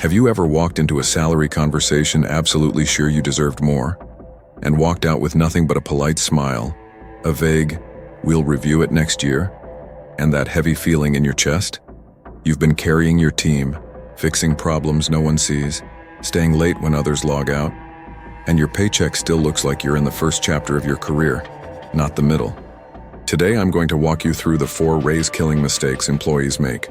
Have you ever walked into a salary conversation absolutely sure you deserved more, and walked out with nothing but a polite smile, a vague, "we'll review it next year," and that heavy feeling in your chest? You've been carrying your team, fixing problems no one sees, staying late when others log out, and your paycheck still looks like you're in the first chapter of your career, not the middle. Today I'm going to walk you through the 4 raise-killing mistakes employees make,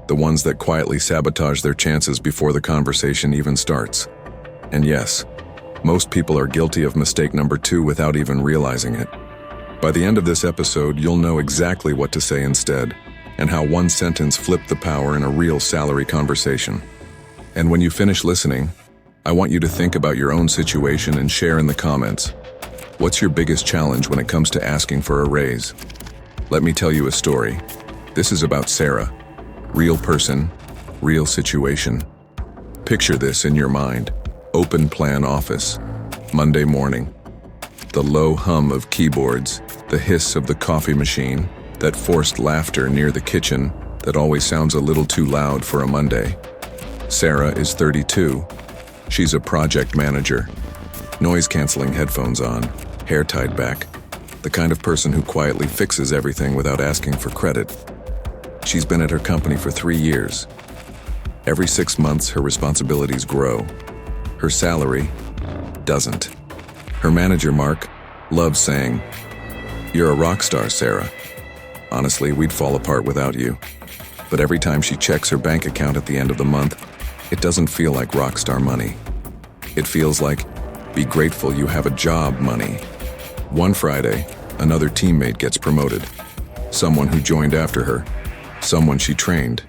the ones that quietly sabotage their chances before the conversation even starts. And yes, most people are guilty of mistake number 2 without even realizing it. By the end of this episode, you'll know exactly what to say instead, and how one sentence flipped the power in a real salary conversation. And when you finish listening, I want you to think about your own situation and share in the comments. What's your biggest challenge when it comes to asking for a raise? Let me tell you a story. This is about Sarah. Real person, real situation. Picture this in your mind. Open plan office. Monday morning. The low hum of keyboards, the hiss of the coffee machine, that forced laughter near the kitchen that always sounds a little too loud for a Monday. Sarah is 32. She's a project manager. Noise-canceling headphones on, hair tied back. The kind of person who quietly fixes everything without asking for credit. She's been at her company for 3 years. Every 6 months, her responsibilities grow. Her salary doesn't. Her manager, Mark, loves saying, "You're a rock star, Sarah. Honestly, we'd fall apart without you." But every time she checks her bank account at the end of the month, it doesn't feel like rock star money. It feels like, "Be grateful you have a job" money. One Friday, another teammate gets promoted. Someone who joined after her. Someone she trained.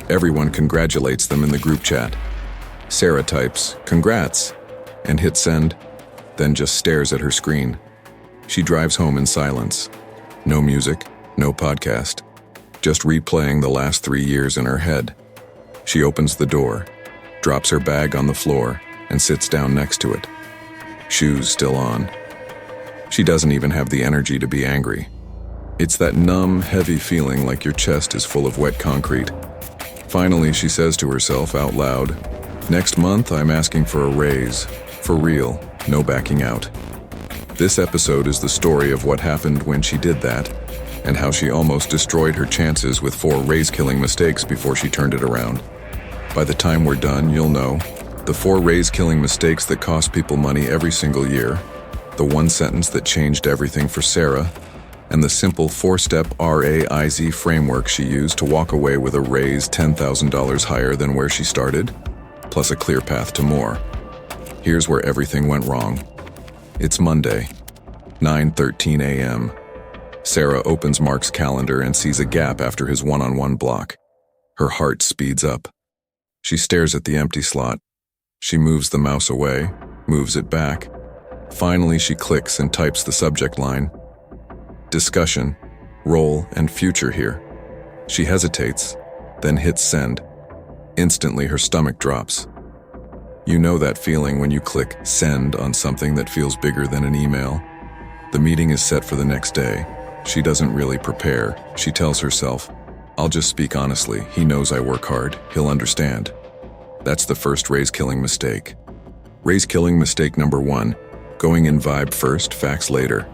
Everyone congratulates them in the group chat. Sarah types, "Congrats," and hits send, then just stares at her screen. She drives home in silence. No music, no podcast, just replaying the last 3 years in her head. She opens the door, drops her bag on the floor, and sits down next to it. Shoes still on. She doesn't even have the energy to be angry. It's that numb, heavy feeling like your chest is full of wet concrete. Finally, she says to herself out loud, "Next month, I'm asking for a raise. For real, no backing out." This episode is the story of what happened when she did that, and how she almost destroyed her chances with 4 raise-killing mistakes before she turned it around. By the time we're done, you'll know the 4 raise-killing mistakes that cost people money every single year, the one sentence that changed everything for Sarah, and the simple 4-step RAIZ framework she used to walk away with a raise $10,000 higher than where she started, plus a clear path to more. Here's where everything went wrong. It's Monday, 9:13 a.m. Sarah opens Mark's calendar and sees a gap after his one-on-one block. Her heart speeds up. She stares at the empty slot. She moves the mouse away, moves it back. Finally, she clicks and types the subject line. Discussion, role, and future here. She hesitates, then hits send. Instantly, her stomach drops. You know that feeling when you click send on something that feels bigger than an email? The meeting is set for the next day. She doesn't really prepare. She tells herself, "I'll just speak honestly. He knows I work hard. He'll understand." That's the first raise-killing mistake. Raise-killing mistake number 1, going in vibe first, facts later.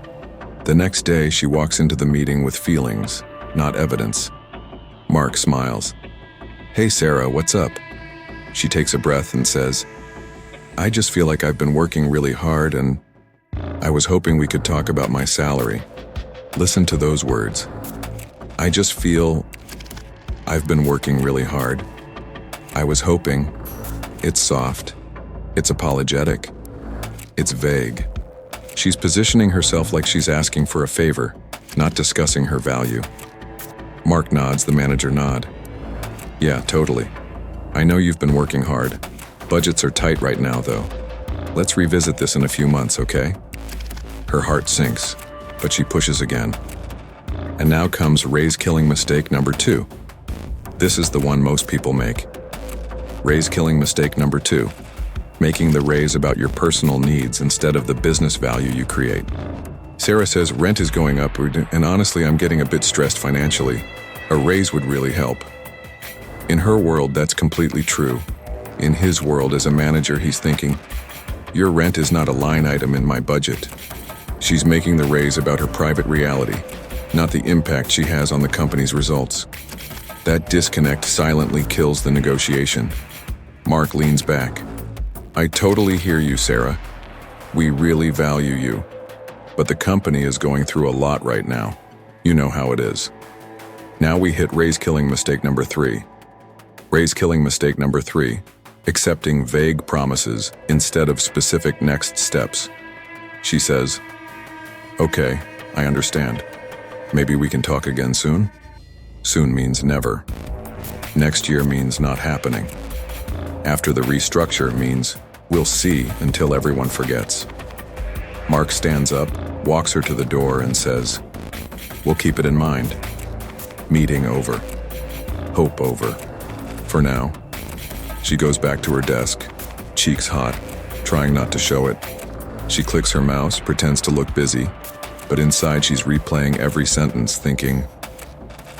The next day, she walks into the meeting with feelings, not evidence. Mark smiles. "Hey Sarah, what's up?" She takes a breath and says, "I just feel like I've been working really hard and I was hoping we could talk about my salary." Listen to those words. I just feel I've been working really hard. I was hoping. It's soft. It's apologetic. It's vague. She's positioning herself like she's asking for a favor, not discussing her value. Mark nods, the manager nod. "Yeah, totally. I know you've been working hard. Budgets are tight right now, though. Let's revisit this in a few months, okay?" Her heart sinks, but she pushes again. And now comes raise-killing mistake number 2. This is the one most people make. Raise-killing mistake number 2. Making the raise about your personal needs instead of the business value you create. Sarah says rent is going up, and honestly, I'm getting a bit stressed financially. A raise would really help. In her world, that's completely true. In his world as a manager, he's thinking, your rent is not a line item in my budget. She's making the raise about her private reality, not the impact she has on the company's results. That disconnect silently kills the negotiation. Mark leans back. I totally hear you, Sarah. We really value you. But the company is going through a lot right now. You know how it is. Now we hit raise-killing mistake number 3. Raise-killing mistake number 3. Accepting vague promises instead of specific next steps. She says, okay, I understand. Maybe we can talk again soon? Soon means never. Next year means not happening. After the restructure means we'll see until everyone forgets. Mark stands up, walks her to the door and says, we'll keep it in mind. Meeting over. Hope over. For now. She goes back to her desk, cheeks hot, trying not to show it. She clicks her mouse, pretends to look busy, but inside she's replaying every sentence, thinking,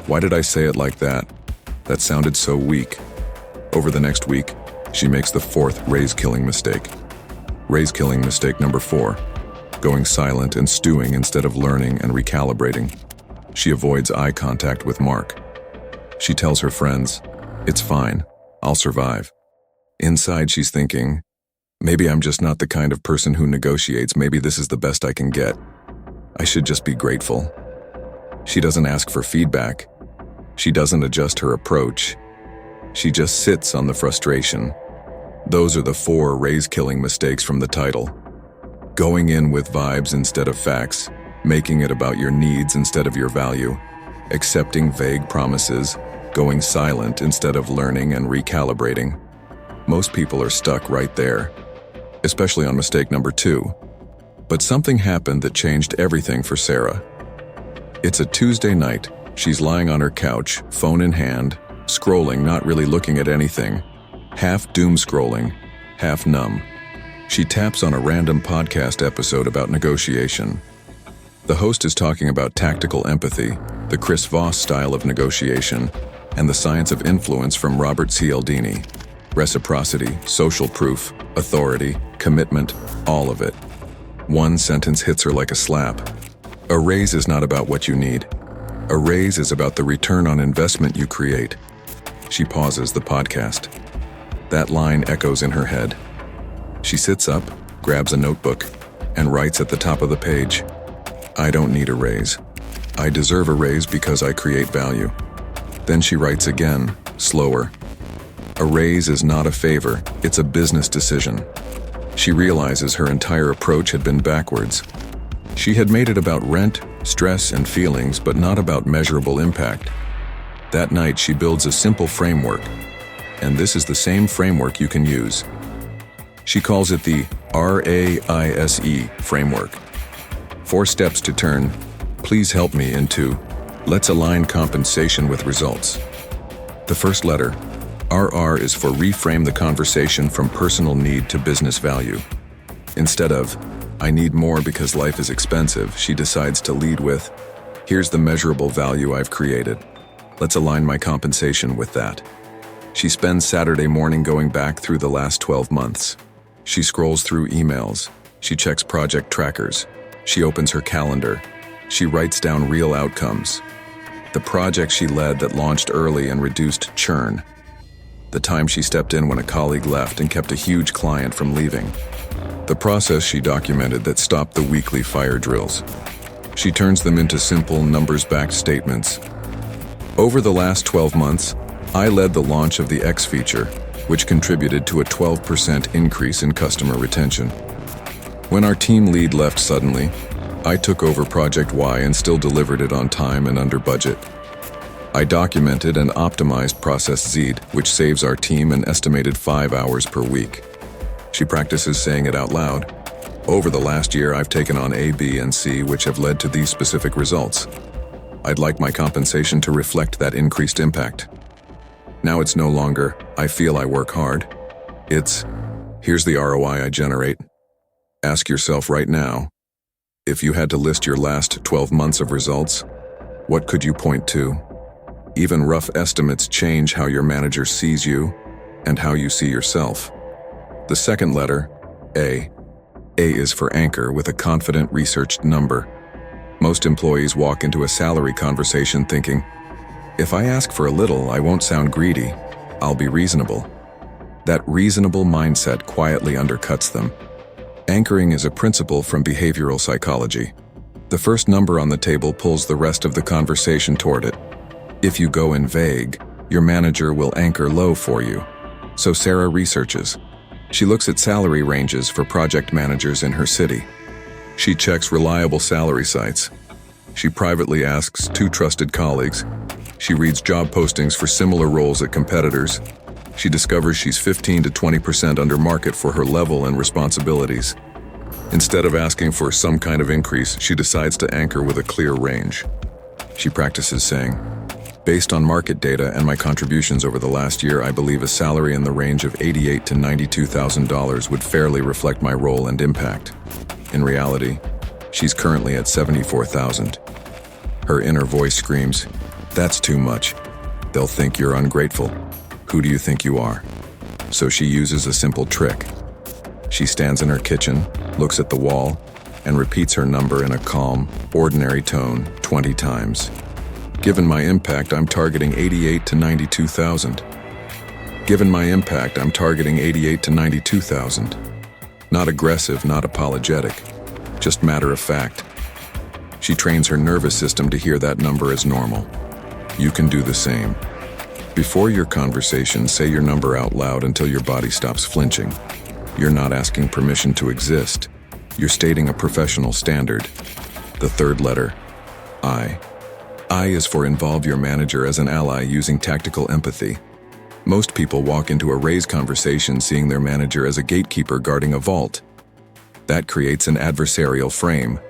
why did I say it like that? That sounded so weak. Over the next week, she makes the 4th raise-killing mistake. Raise-killing mistake number 4. Going silent and stewing instead of learning and recalibrating. She avoids eye contact with Mark. She tells her friends, it's fine, I'll survive. Inside she's thinking, maybe I'm just not the kind of person who negotiates, maybe this is the best I can get. I should just be grateful. She doesn't ask for feedback. She doesn't adjust her approach. She just sits on the frustration. Those are the 4 raise-killing mistakes from the title. Going in with vibes instead of facts, making it about your needs instead of your value, accepting vague promises, going silent instead of learning and recalibrating. Most people are stuck right there, especially on mistake number 2. But something happened that changed everything for Sarah. It's a Tuesday night. She's lying on her couch, phone in hand, scrolling, not really looking at anything, half doom scrolling, half numb. She taps on a random podcast episode about negotiation. The host is talking about tactical empathy, the Chris Voss style of negotiation, and the science of influence from Robert Cialdini. Reciprocity, social proof, authority, commitment, all of it. One sentence hits her like a slap. A raise is not about what you need. A raise is about the return on investment you create. She pauses the podcast. That line echoes in her head. She sits up, grabs a notebook, and writes at the top of the page, I don't need a raise. I deserve a raise because I create value. Then she writes again, slower. A raise is not a favor, it's a business decision. She realizes her entire approach had been backwards. She had made it about rent, stress, and feelings, but not about measurable impact. That night, she builds a simple framework, and this is the same framework you can use. She calls it the RAISE framework. 4 steps to turn, please help me, into let's align compensation with results. The first letter, RR, is for reframe the conversation from personal need to business value. Instead of, I need more because life is expensive, she decides to lead with, here's the measurable value I've created. Let's align my compensation with that. She spends Saturday morning going back through the last 12 months. She scrolls through emails. She checks project trackers. She opens her calendar. She writes down real outcomes. The project she led that launched early and reduced churn. The time she stepped in when a colleague left and kept a huge client from leaving. The process she documented that stopped the weekly fire drills. She turns them into simple, numbers-backed statements. Over the last 12 months, I led the launch of the X feature, which contributed to a 12% increase in customer retention. When our team lead left suddenly, I took over Project Y and still delivered it on time and under budget. I documented and optimized Process Z, which saves our team an estimated 5 hours per week. She practices saying it out loud. Over the last year, I've taken on A, B, and C, which have led to these specific results. I'd like my compensation to reflect that increased impact. Now it's no longer, I feel I work hard. It's, here's the ROI I generate. Ask yourself right now, if you had to list your last 12 months of results, what could you point to? Even rough estimates change how your manager sees you. and how you see yourself. The second letter, A. A is for anchor with a confident, researched number. Most employees walk into a salary conversation thinking, if I ask for a little, I won't sound greedy. I'll be reasonable. That reasonable mindset quietly undercuts them. Anchoring is a principle from behavioral psychology. The first number on the table pulls the rest of the conversation toward it. If you go in vague, your manager will anchor low for you. So Sarah researches. She looks at salary ranges for project managers in her city. She checks reliable salary sites. She privately asks 2 trusted colleagues. She reads job postings for similar roles at competitors. She discovers she's 15 to 20% under market for her level and responsibilities. Instead of asking for some kind of increase, she decides to anchor with a clear range. She practices saying, based on market data and my contributions over the last year, I believe a salary in the range of $88,000 to $92,000 would fairly reflect my role and impact. In reality, she's currently at $74,000. Her inner voice screams, that's too much. They'll think you're ungrateful. Who do you think you are? So she uses a simple trick. She stands in her kitchen, looks at the wall, and repeats her number in a calm, ordinary tone 20 times. Given my impact, I'm targeting $88,000 to $92,000. Given my impact, I'm targeting $88,000 to $92,000. Not aggressive, not apologetic, just matter of fact. She trains her nervous system to hear that number as normal. You can do the same. Before your conversation, say your number out loud until your body stops flinching. You're not asking permission to exist. You're stating a professional standard. The third letter, I. I is for involve your manager as an ally using tactical empathy. Most people walk into a raise conversation seeing their manager as a gatekeeper guarding a vault. That creates an adversarial frame.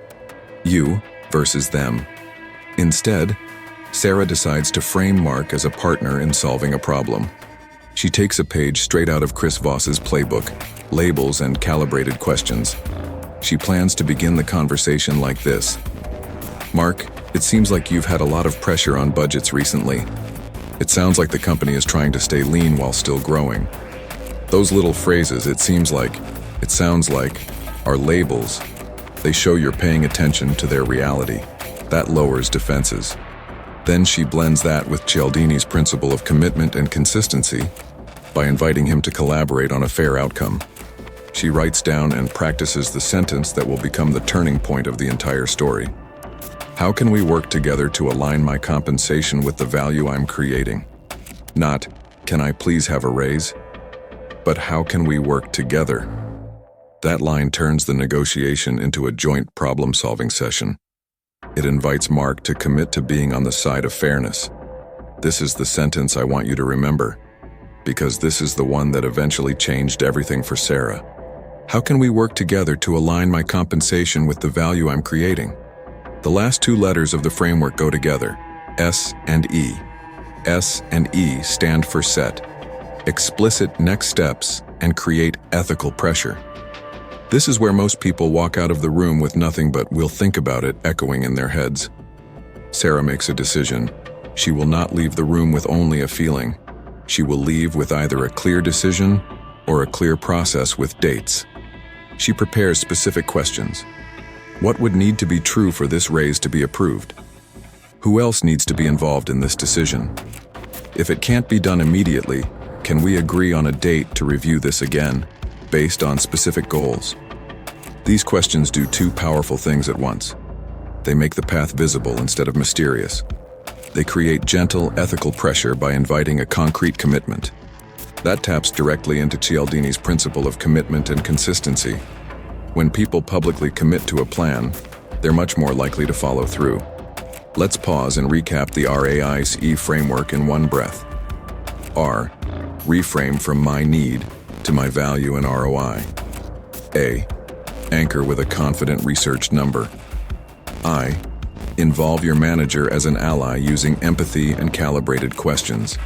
You versus them. Instead, Sarah decides to frame Mark as a partner in solving a problem. She takes a page straight out of Chris Voss's playbook, labels and calibrated questions. She plans to begin the conversation like this. Mark, it seems like you've had a lot of pressure on budgets recently. It sounds like the company is trying to stay lean while still growing. Those little phrases, it sounds like, are labels. They show you're paying attention to their reality. That lowers defenses. Then she blends that with Cialdini's principle of commitment and consistency by inviting him to collaborate on a fair outcome. She writes down and practices the sentence that will become the turning point of the entire story. How can we work together to align my compensation with the value I'm creating? Not, can I please have a raise? But how can we work together? That line turns the negotiation into a joint problem-solving session. It invites Mark to commit to being on the side of fairness. This is the sentence I want you to remember, because this is the one that eventually changed everything for Sarah. How can we work together to align my compensation with the value I'm creating? The last 2 letters of the framework go together, S and E. S and E stand for set, explicit next steps, and create ethical pressure. This is where most people walk out of the room with nothing but "we'll think about it" echoing in their heads. Sarah makes a decision. She will not leave the room with only a feeling. She will leave with either a clear decision or a clear process with dates. She prepares specific questions. What would need to be true for this raise to be approved? Who else needs to be involved in this decision? If it can't be done immediately, can we agree on a date to review this again, based on specific goals? These questions do 2 powerful things at once. They make the path visible instead of mysterious. They create gentle, ethical pressure by inviting a concrete commitment. That taps directly into Cialdini's principle of commitment and consistency. When people publicly commit to a plan, they're much more likely to follow through. Let's pause and recap the RAICE framework in one breath. R. Reframe from my need to my value and ROI. A. Anchor with a confident research number. I. Involve your manager as an ally using empathy and calibrated questions.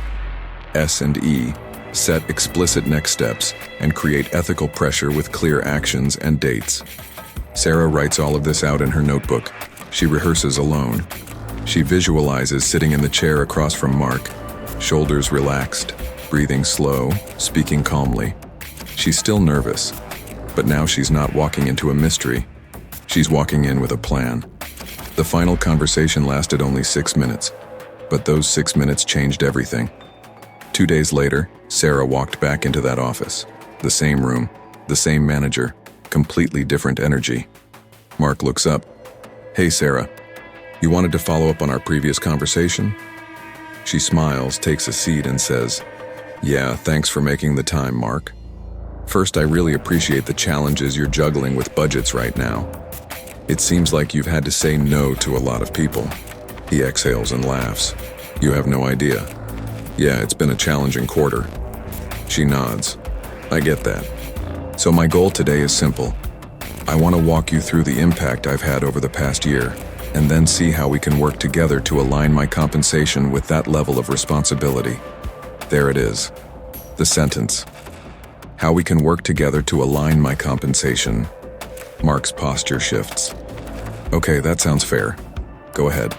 S and E. Set explicit next steps and create ethical pressure with clear actions and dates. Sarah writes all of this out in her notebook. She rehearses alone. She visualizes sitting in the chair across from Mark, shoulders relaxed, breathing slow, speaking calmly. She's still nervous, but now she's not walking into a mystery. She's walking in with a plan. The final conversation lasted only 6 minutes, but those 6 minutes changed everything. 2 days later, Sarah walked back into that office. The same room, the same manager, completely different energy. Mark looks up. "Hey, Sarah, you wanted to follow up on our previous conversation?" She smiles, takes a seat, and says, "Yeah, thanks for making the time, Mark. First, I really appreciate the challenges you're juggling with budgets right now. It seems like you've had to say no to a lot of people." He exhales and laughs. "You have no idea. Yeah, it's been a challenging quarter." She nods. "I get that. So my goal today is simple. I want to walk you through the impact I've had over the past year, and then see how we can work together to align my compensation with that level of responsibility." There it is. The sentence. How we can work together to align my compensation. Mark's posture shifts. "Okay, that sounds fair. Go ahead."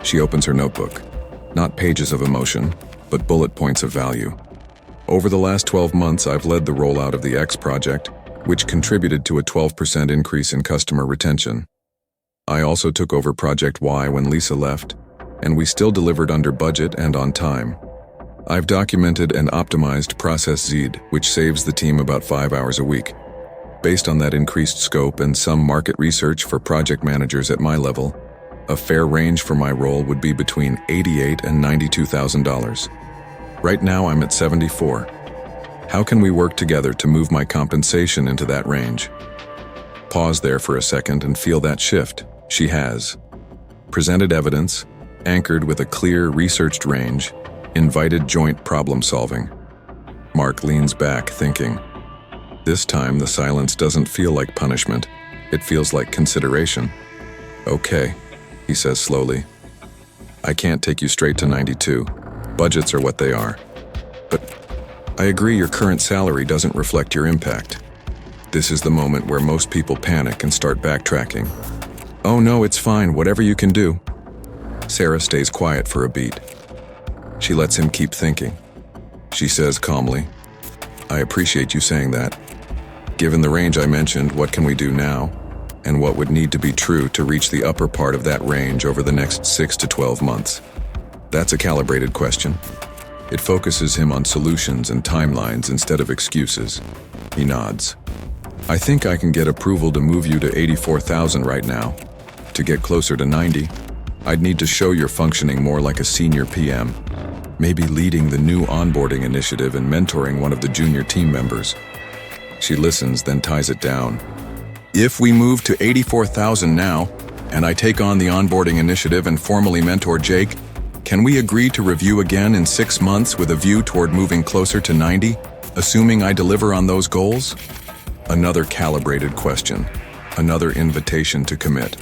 She opens her notebook. Not pages of emotion, but bullet points of value. "Over the last 12 months, I've led the rollout of the X project, which contributed to a 12% increase in customer retention. I also took over Project Y when Lisa left, and we still delivered under budget and on time. I've documented and optimized Process Z, which saves the team about 5 hours a week. Based on that increased scope and some market research for project managers at my level, a fair range for my role would be between $88,000 and $92,000. Right now I'm at 74. How can we work together to move my compensation into that range?" Pause there for a second and feel that shift. She has presented evidence, anchored with a clear, researched range, invited joint problem solving. Mark leans back, thinking. This time the silence doesn't feel like punishment. It feels like consideration. "Okay," he says slowly. "I can't take you straight to 92. Budgets are what they are. But I agree your current salary doesn't reflect your impact." This is the moment where most people panic and start backtracking. "Oh no, it's fine, whatever you can do." Sarah stays quiet for a beat. She lets him keep thinking. She says calmly, "I appreciate you saying that. Given the range I mentioned, what can we do now? And what would need to be true to reach the upper part of that range over the next 6 to 12 months? That's a calibrated question. It focuses him on solutions and timelines instead of excuses. He nods. "I think I can get approval to move you to 84,000 right now. To get closer to 90, I'd need to show you're functioning more like a senior PM, maybe leading the new onboarding initiative and mentoring one of the junior team members." She listens, then ties it down. "If we move to 84,000 now, and I take on the onboarding initiative and formally mentor Jake, can we agree to review again in 6 months with a view toward moving closer to 90, assuming I deliver on those goals?" Another calibrated question, another invitation to commit.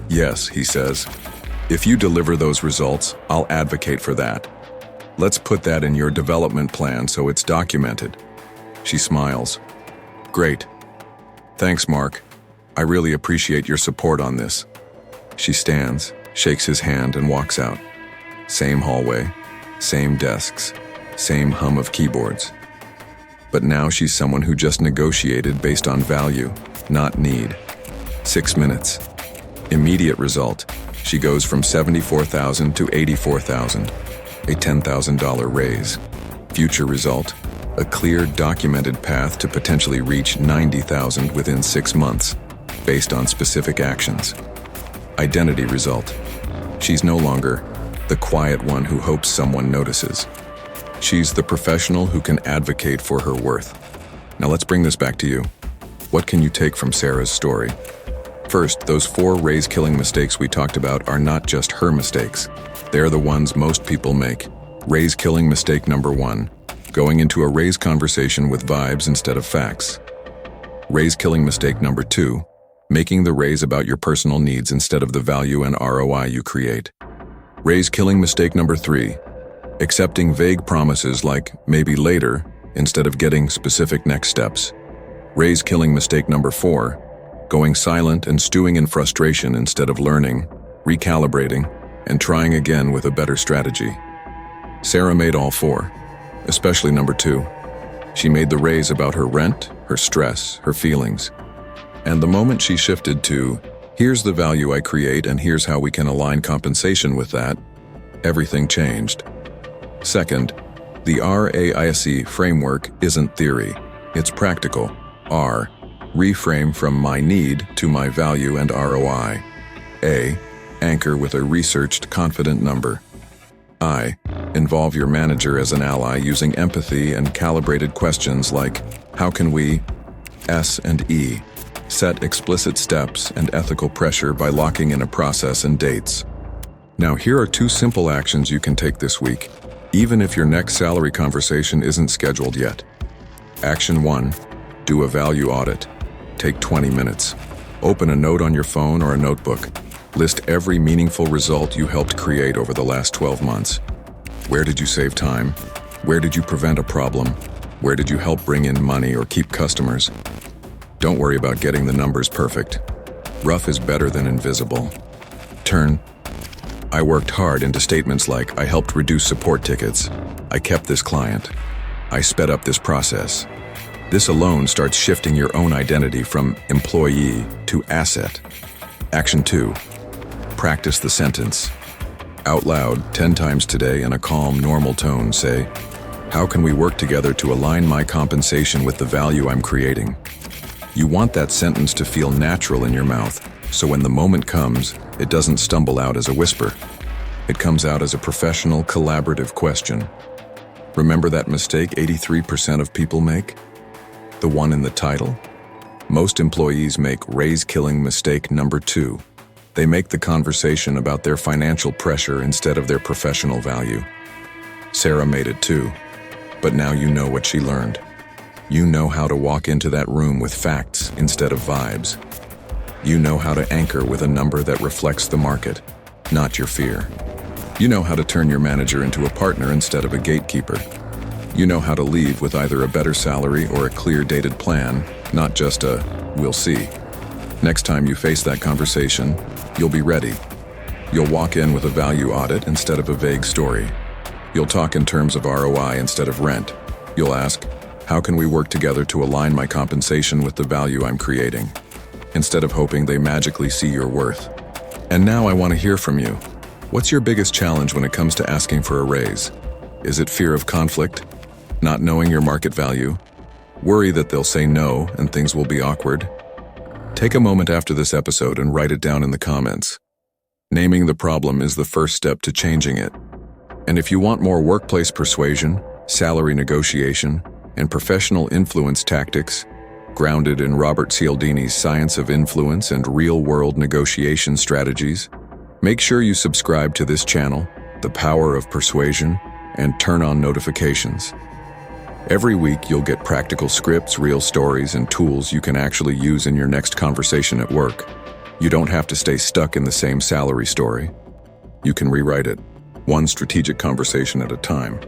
"Yes," he says. "If you deliver those results, I'll advocate for that. Let's put that in your development plan so it's documented." She smiles. "Great. Thanks, Mark. I really appreciate your support on this." She stands, shakes his hand, and walks out. Same hallway, same desks, same hum of keyboards. But now she's someone who just negotiated based on value, not need. 6 minutes. Immediate result. She goes from 74,000 to 84,000, a $10,000 raise. Future result. A clear, documented path to potentially reach 90,000 within 6 months, based on specific actions. Identity result. She's no longer the quiet one who hopes someone notices. She's the professional who can advocate for her worth. Now let's bring this back to you. What can you take from Sarah's story? First, those 4 raise-killing mistakes we talked about are not just her mistakes. They're the ones most people make. Raise-killing mistake number 1. Going into a raise conversation with vibes instead of facts. Raise-killing mistake number 2. Making the raise about your personal needs instead of the value and ROI you create. Raise-killing mistake number 3. Accepting vague promises like maybe later instead of getting specific next steps. Raise-killing mistake number 4. Going silent and stewing in frustration instead of learning, recalibrating, and trying again with a better strategy. Sarah made all 4. especially number 2. She made the raise about her rent, her stress, her feelings. And the moment she shifted to, here's the value I create and here's how we can align compensation with that, everything changed. Second, the RAISE framework isn't theory, it's practical. R, reframe from my need to my value and ROI. A, anchor with a researched, confident number. I, involve your manager as an ally using empathy and calibrated questions like, how can we? S and E, set explicit steps and ethical pressure by locking in a process and dates. Now here are 2 simple actions you can take this week, even if your next salary conversation isn't scheduled yet. Action 1, do a value audit. Take 20 minutes. Open a note on your phone or a notebook. List every meaningful result you helped create over the last 12 months. Where did you save time? Where did you prevent a problem? Where did you help bring in money or keep customers? Don't worry about getting the numbers perfect. Rough is better than invisible. Turn I worked hard into statements like, I helped reduce support tickets. I kept this client. I sped up this process. This alone starts shifting your own identity from employee to asset. Action 2. Practice the sentence. Out loud 10 times today in a calm, normal tone, say, how can we work together to align my compensation with the value I'm creating? You want that sentence to feel natural in your mouth, so when the moment comes, it doesn't stumble out as a whisper. It comes out as a professional, collaborative question. Remember that mistake 83% of people make? The one in the title? Most employees make raise-killing mistake number 2. They make the conversation about their financial pressure instead of their professional value. Sarah made it too, but now you know what she learned. You know how to walk into that room with facts instead of vibes. You know how to anchor with a number that reflects the market, not your fear. You know how to turn your manager into a partner instead of a gatekeeper. You know how to leave with either a better salary or a clear dated plan, not just a, we'll see. Next time you face that conversation, you'll be ready. You'll walk in with a value audit instead of a vague story. You'll talk in terms of ROI instead of rent. You'll ask, how can we work together to align my compensation with the value I'm creating? Instead of hoping they magically see your worth. And now I want to hear from you. What's your biggest challenge when it comes to asking for a raise? Is it fear of conflict? Not knowing your market value? Worry that they'll say no and things will be awkward? Take a moment after this episode and write it down in the comments. Naming the problem is the first step to changing it. And if you want more workplace persuasion, salary negotiation, and professional influence tactics, grounded in Robert Cialdini's science of influence and real-world negotiation strategies, make sure you subscribe to this channel, The Power of Persuasion, and turn on notifications. Every week you'll get practical scripts, real stories, and tools you can actually use in your next conversation at work. You don't have to stay stuck in the same salary story. You can rewrite it, one strategic conversation at a time.